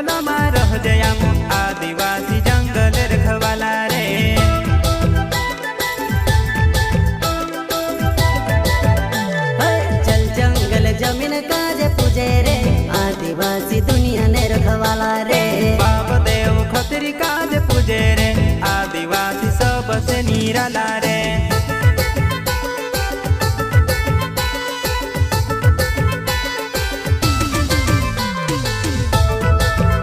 जंगल में रह जया आदिवासी जंगल रखवाला रे। चल जंगल जमीन काज पूजे रे आदिवासी दुनिया ने रखवाला रे। बाप देव खतरी काज पूजे रे आदिवासी सबसे निराला रे।